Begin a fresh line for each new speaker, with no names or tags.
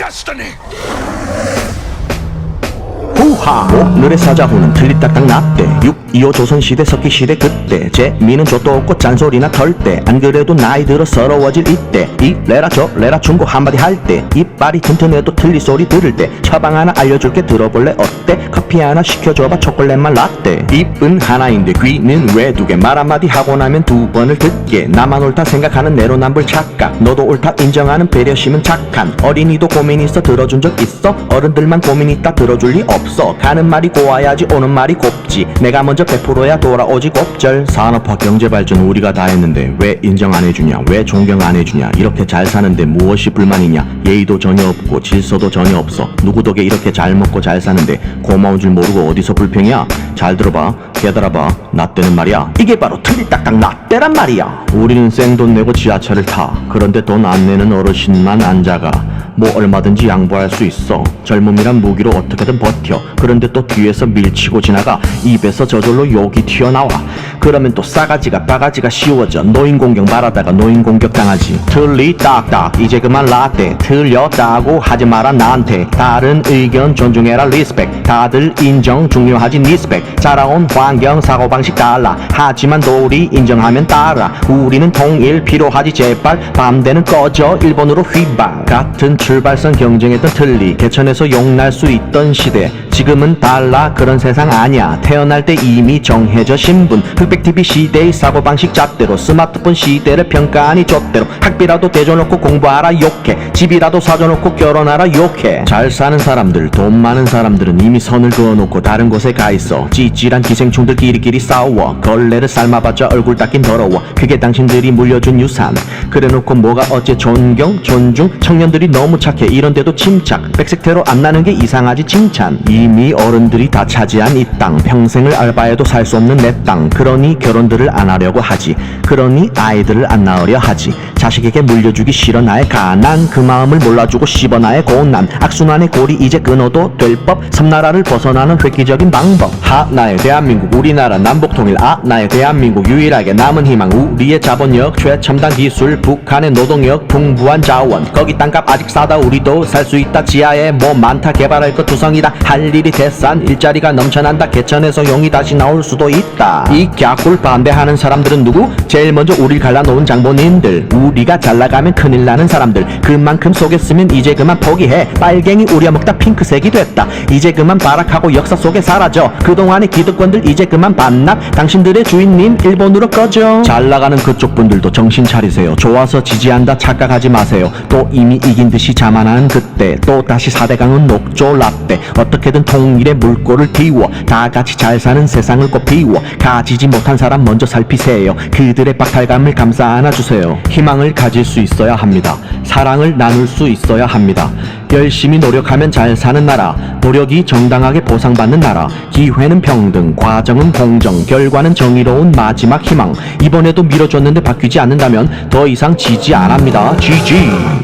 destiny.
후하 오늘의 사자후는 틀리딱딱 났대 6.25 조선시대 석기시대 그때 재미는 족도 없고 짠소리나 털때 안 그래도 나이 들어 서러워질 이때 이래라 저래라 충고 한마디 할 때 이빨이 튼튼해도 틀리 소리 들을 때 처방 하나 알려줄게 들어볼래 어때 커피 하나 시켜줘봐 초콜릿만 라떼 입은 하나인데 귀는 왜 두 개 말 한마디 하고 나면 두 번을 듣게 나만 옳다 생각하는 내로남불 착각 너도 옳다 인정하는 배려심은 착한 어린이도 고민 있어 들어준 적 있어 어른들만 고민 있다 들어줄 리 없어 가는 말이 고와야지 오는 말이 곱지 내가 먼저 100%야 돌아오지 곱절 산업화 경제발전 우리가 다 했는데 왜 인정 안 해주냐 왜 존경 안 해주냐 이렇게 잘 사는데 무엇이 불만이냐 예의도 전혀 없고 질서도 전혀 없어 누구 덕에 이렇게 잘 먹고 잘 사는데 고마운 줄 모르고 어디서 불평이야 잘 들어봐 깨달아봐 나 때는 말이야 이게 바로 틀리딱딱 나 때란 말이야 우리는 생돈 내고 지하철을 타 그런데 돈 안 내는 어르신만 앉아가 뭐 얼마든지 양보할 수 있어 젊음이란 무기로 어떻게든 버텨 그런데 또 뒤에서 밀치고 지나가 입에서 저절로 욕이 튀어나와 그러면 또 싸가지가 바가지가 씌워져 노인 공격 말하다가 노인 공격 당하지 틀리딱딱 이제 그만 라떼 틀렸다고 하지 마라 나한테 다른 의견 존중해라 리스펙 다들 인정 중요하지 니스펙 자라온 환경 사고방식 달라 하지만 도리 인정하면 따라 우리는 통일 필요하지 제발 밤되는 꺼져 일본으로 휘발 같은 출발선 경쟁했던 틀리 개천에서 용날 수 있던 시대 지금은 달라 그런 세상 아니야 태어날 때 이미 정해져 신분 흑백TV 시대의 사고방식 잣대로 스마트폰 시대를 평가하니 좆대로 학비라도 대줘놓고 공부하라 욕해 집이라도 사줘놓고 결혼하라 욕해 잘 사는 사람들 돈 많은 사람들은 이미 선을 그어놓고 다른 곳에 가있어 찌질한 기생충들 끼리끼리 싸워 걸레를 삶아봤자 얼굴 닦긴 더러워 그게 당신들이 물려준 유산 그래놓고 뭐가 어째 존경 존중 청년들이 너무 착해 이런데도 침착 백색태로 안 나는 게 이상하지 칭찬 이미 어른들이 다 차지한 이 땅 평생을 알바해도 살 수 없는 내 땅 그러니 결혼들을 안 하려고 하지 그러니 아이들을 안 낳으려 하지 자식에게 물려주기 싫어 나의 가난 그 마음을 몰라주고 씹어 나의 고난 악순환의 고리 이제 끊어도 될 법 섬나라를 벗어나는 획기적인 방법 나의 대한민국 우리나라 남북통일 나의 대한민국 유일하게 남은 희망 우리의 자본력 최첨단 기술 북한의 노동력 풍부한 자원 거기 땅값 아직 싸다 우리도 살 수 있다 지하에 뭐 많다 개발할 것 투성이다 할 일이 대산 일자리가 넘쳐난다 개천에서 용이 다시 나올 수도 있다 이 갸꿀 반대하는 사람들은 누구? 제일 먼저 우릴 갈라놓은 장본인들 우리가 잘나가면 큰일 나는 사람들 그만큼 속였으면 이제 그만 포기해 빨갱이 우려먹다 핑크색이 됐다 이제 그만 발악하고 역사 속에 사라져 그동안의 기득권들 이제 그만 반납 당신들의 주인님 일본으로 꺼져 잘나가는 그쪽 분들도 정신 차리세요 좋아서 지지한다 착각하지 마세요 또 이미 이긴 듯이 자만하는 그때 또 다시 4대강은 녹조 라떼 어떻게든 통일의 물꼬를 띄워 다 같이 잘 사는 세상을 꼭 비워 가지지 못한 사람 먼저 살피세요 그들의 박탈감을 감싸 안아주세요 희망을 가질 수 있어야 합니다 사랑을 나눌 수 있어야 합니다 열심히 노력하면 잘 사는 나라 노력이 정당하게 보상받는 나라 기회는 평등 과정은 공정 결과는 정의로운 마지막 희망 이번에도 밀어줬는데 바뀌지 않는다면 더 이상 지지 안합니다 GG